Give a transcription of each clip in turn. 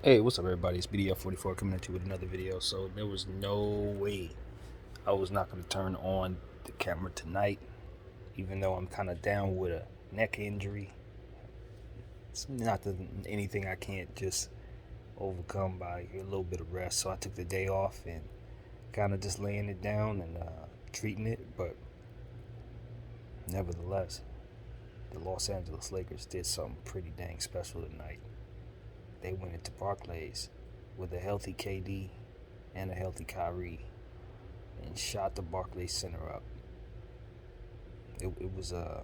Hey, what's up, everybody? It's BDF44 coming at you with another video. So there was no way I was not going to turn on the camera tonight, even though I'm kind of down with a neck injury. It's not anything I can't just overcome by a little bit of rest. So I took the day off and kind of just laying it down and treating it. But nevertheless, the Los Angeles Lakers did something pretty dang special tonight. They went into Barclays with a healthy KD and a healthy Kyrie and shot the Barclays Center up. It was a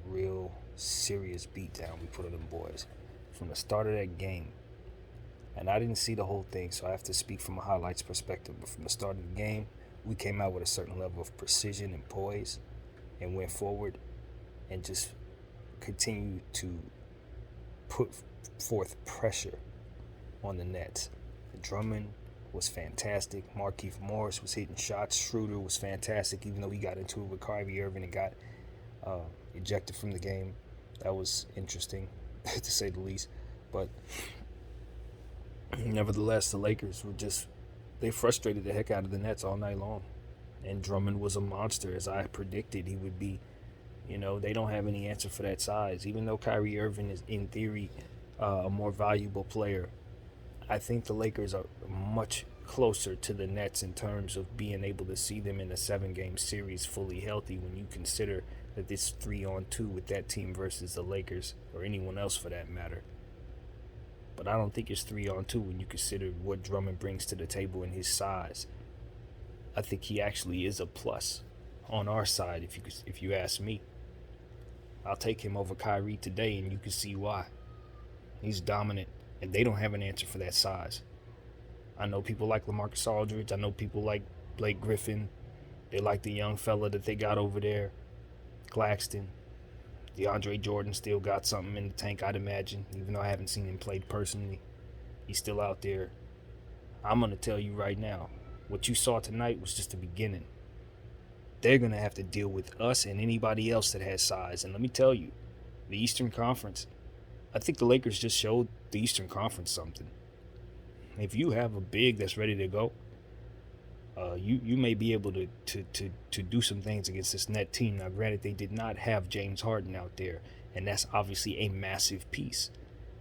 real serious beatdown we put on them boys from the start of that game. And I didn't see the whole thing, so I have to speak from a highlights perspective. But from the start of the game, we came out with a certain level of precision and poise, and went forward, and just continued to put forth pressure on the Nets. Drummond was fantastic. Markieff Morris was hitting shots. Schroeder was fantastic, even though he got into it with Kyrie Irving and got ejected from the game. That was interesting, to say the least. But nevertheless, the Lakers they frustrated the heck out of the Nets all night long. And Drummond was a monster, as I predicted he would be. They don't have any answer for that size. Even though Kyrie Irving is, in theory, a more valuable player, I think the Lakers are much closer to the Nets in terms of being able to see them in a 7-game series fully healthy when you consider that this 3-on-2 with that team versus the Lakers, or anyone else for that matter. But I don't think it's 3-on-2 when you consider what Drummond brings to the table and his size. I think he actually is a plus on our side, if you ask me. I'll take him over Kyrie today, and you can see why. He's dominant, and they don't have an answer for that size. I know people like LaMarcus Aldridge. I know people like Blake Griffin. They like the young fella that they got over there, Claxton. DeAndre Jordan still got something in the tank, I'd imagine, even though I haven't seen him play personally. He's still out there. I'm going to tell you right now, what you saw tonight was just the beginning. They're going to have to deal with us and anybody else that has size. And let me tell you, the Eastern Conference, I think the Lakers just showed the Eastern Conference something. If you have a big that's ready to go, you may be able to do some things against this net team. Now, granted, they did not have James Harden out there, and that's obviously a massive piece.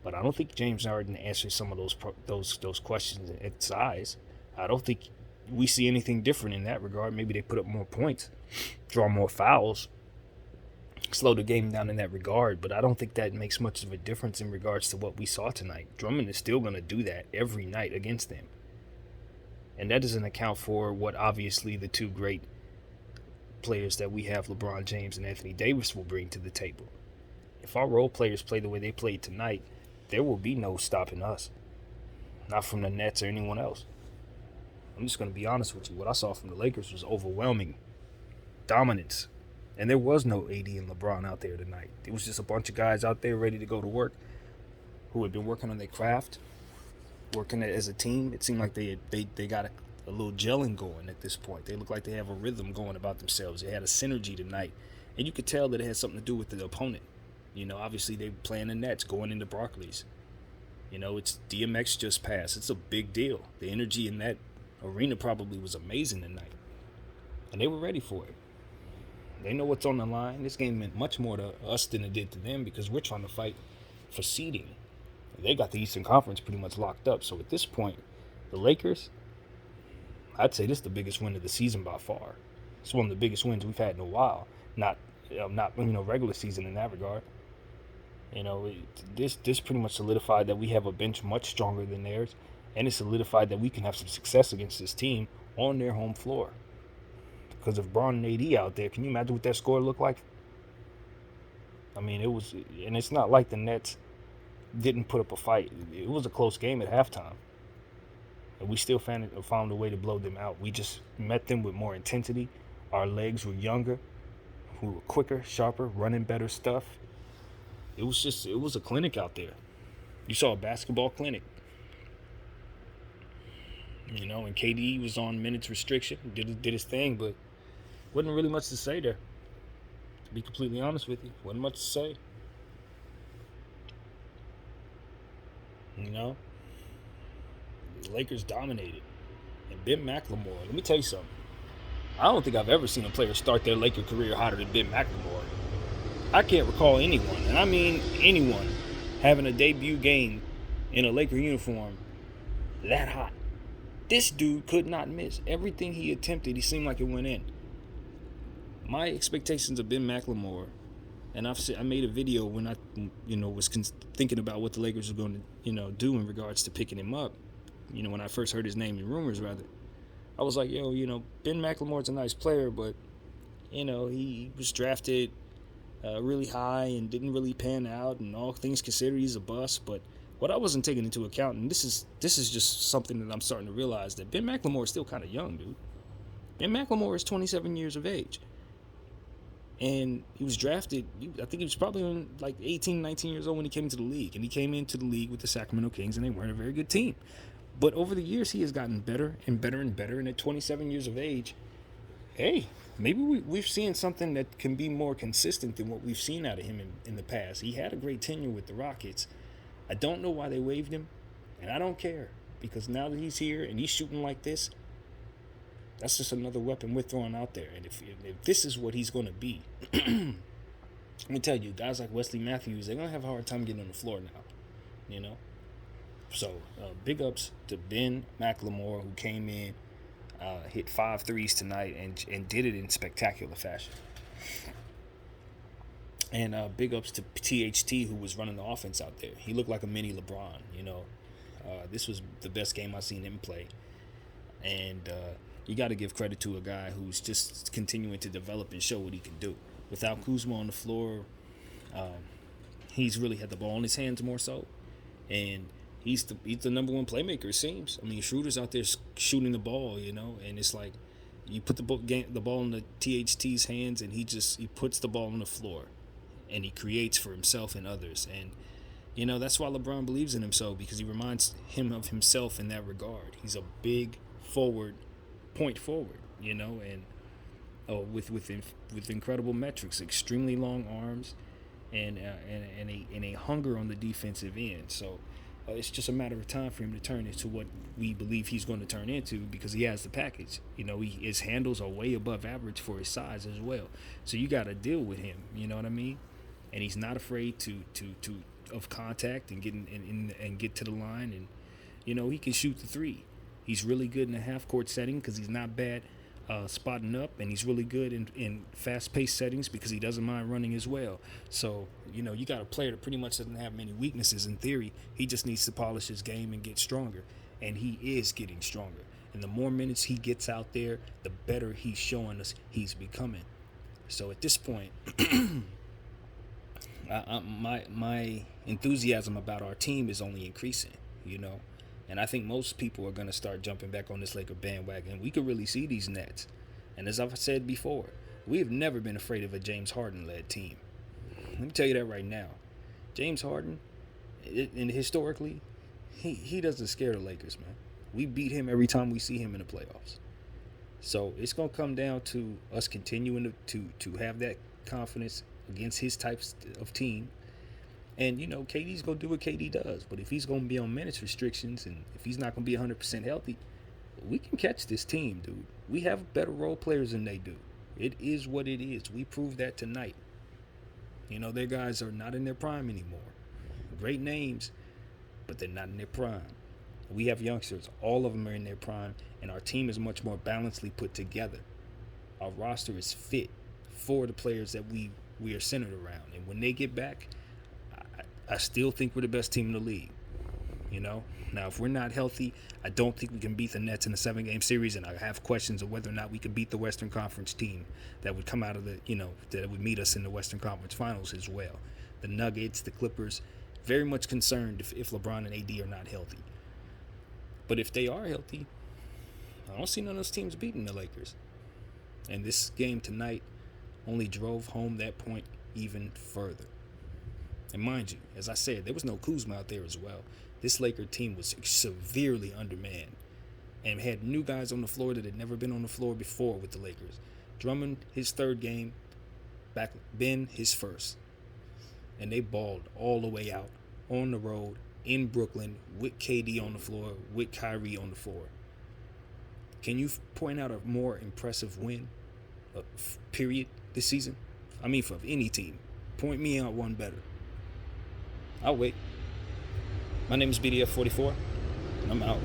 But I don't think James Harden answers some of those questions at size. I don't think we see anything different in that regard. Maybe they put up more points, draw more fouls, slow the game down in that regard, but I don't think that makes much of a difference in regards to what we saw tonight. Drummond is still going to do that every night against them. And that doesn't account for what obviously the two great players that we have, LeBron James and Anthony Davis, will bring to the table. If our role players play the way they played tonight, there will be no stopping us. Not from the Nets or anyone else. I'm just going to be honest with you. What I saw from the Lakers was overwhelming dominance. And there was no AD and LeBron out there tonight. It was just a bunch of guys out there ready to go to work who had been working on their craft, working as a team. It seemed like they got a little gelling going at this point. They look like they have a rhythm going about themselves. They had a synergy tonight. And you could tell that it had something to do with the opponent. Obviously they playing the Nets going into Barclays. It's DMX just passed. It's a big deal. The energy in that arena probably was amazing tonight. And they were ready for it. They know what's on the line. This game meant much more to us than it did to them because we're trying to fight for seeding. They got the Eastern Conference pretty much locked up. So at this point, the Lakers, I'd say this is the biggest win of the season by far. It's one of the biggest wins we've had in a while. Not regular season in that regard. This pretty much solidified that we have a bench much stronger than theirs, and it solidified that we can have some success against this team on their home floor. Because if Braun and AD out there, can you imagine what that score looked like? I mean, it was, and it's not like the Nets didn't put up a fight. It was a close game at halftime, and we still found a way to blow them out. We just met them with more intensity. Our legs were younger, we were quicker, sharper, running better stuff. It was a clinic out there. You saw a basketball clinic. And KD was on minutes restriction, did his thing, but wasn't really much to say there. To be completely honest with you, wasn't much to say. The Lakers dominated. And Ben McLemore, let me tell you something. I don't think I've ever seen a player start their Laker career hotter than Ben McLemore. I can't recall anyone, and I mean anyone, having a debut game in a Laker uniform that hot. This dude could not miss. Everything he attempted, he seemed like it went in. My expectations of Ben McLemore, and I made a video when I was thinking about what the Lakers were going to do in regards to picking him up. When I first heard his name in rumors, rather, I was like, Ben McLemore's a nice player, but he was drafted really high and didn't really pan out, and all things considered, he's a bust. But what I wasn't taking into account, and this is just something that I'm starting to realize, that Ben McLemore is still kind of young, dude. Ben McLemore is 27 years of age. And he was drafted, I think he was probably like 18, 19 years old when he came into the league. And he came into the league with the Sacramento Kings, and they weren't a very good team. But over the years, he has gotten better and better and better. And at 27 years of age, hey, maybe we've seen something that can be more consistent than what we've seen out of him in the past. He had a great tenure with the Rockets. I don't know why they waived him, and I don't care. Because now that he's here and he's shooting like this, that's just another weapon we're throwing out there. And if this is what he's going to be, let me tell you, guys like Wesley Matthews, they're going to have a hard time getting on the floor now, So, big ups to Ben McLemore, who came in, hit 5 threes tonight, and did it in spectacular fashion. And big ups to THT, who was running the offense out there. He looked like a mini LeBron, This was the best game I've seen him play. And you got to give credit to a guy who's just continuing to develop and show what he can do. Without Kuzma on the floor, he's really had the ball in his hands more so. And he's the number one playmaker, it seems. I mean, Schroeder's out there shooting the ball, and it's like you put the ball in the THT's hands, and he puts the ball on the floor, and he creates for himself and others. And, that's why LeBron believes in him so, because he reminds him of himself in that regard. He's a big point forward, and with incredible metrics, extremely long arms, and a hunger on the defensive end. So it's just a matter of time for him to turn into what we believe he's going to turn into, because he has the package. His handles are way above average for his size as well. So you got to deal with him. You know what I mean? And he's not afraid of contact and get to the line, and he can shoot the three. He's really good in a half-court setting because he's not bad spotting up, and he's really good in fast-paced settings because he doesn't mind running as well. So, you got a player that pretty much doesn't have many weaknesses in theory. He just needs to polish his game and get stronger, and he is getting stronger. And the more minutes he gets out there, the better he's showing us he's becoming. So at this point, my enthusiasm about our team is only increasing, And I think most people are going to start jumping back on this Laker bandwagon. We could really see these Nets. And as I've said before, we have never been afraid of a James Harden-led team. Let me tell you that right now. James Harden, and historically, he doesn't scare the Lakers, man. We beat him every time we see him in the playoffs. So it's going to come down to us continuing to have that confidence against his types of team. And, KD's going to do what KD does. But if he's going to be on minutes restrictions, and if he's not going to be 100% healthy, we can catch this team, dude. We have better role players than they do. It is what it is. We proved that tonight. Their guys are not in their prime anymore. Great names, but they're not in their prime. We have youngsters. All of them are in their prime, and our team is much more balancedly put together. Our roster is fit for the players that we are centered around. And when they get back, I still think we're the best team in the league. Now if we're not healthy, I don't think we can beat the Nets in a 7-game series, and I have questions of whether or not we could beat the Western Conference team that would come out of that would meet us in the Western Conference Finals as well. The Nuggets, the Clippers, very much concerned if LeBron and AD are not healthy. But if they are healthy, I don't see none of those teams beating the Lakers. And this game tonight only drove home that point even further. And mind you, as I said, there was no Kuzma out there as well. This Laker team was severely undermanned and had new guys on the floor that had never been on the floor before with the Lakers. Drummond, his third game, Ben, his first. And they balled all the way out on the road in Brooklyn with KD on the floor, with Kyrie on the floor. Can you point out a more impressive win, period, this season? I mean, for any team. Point me out one better. I'll wait. My name is BDF44, and I'm out.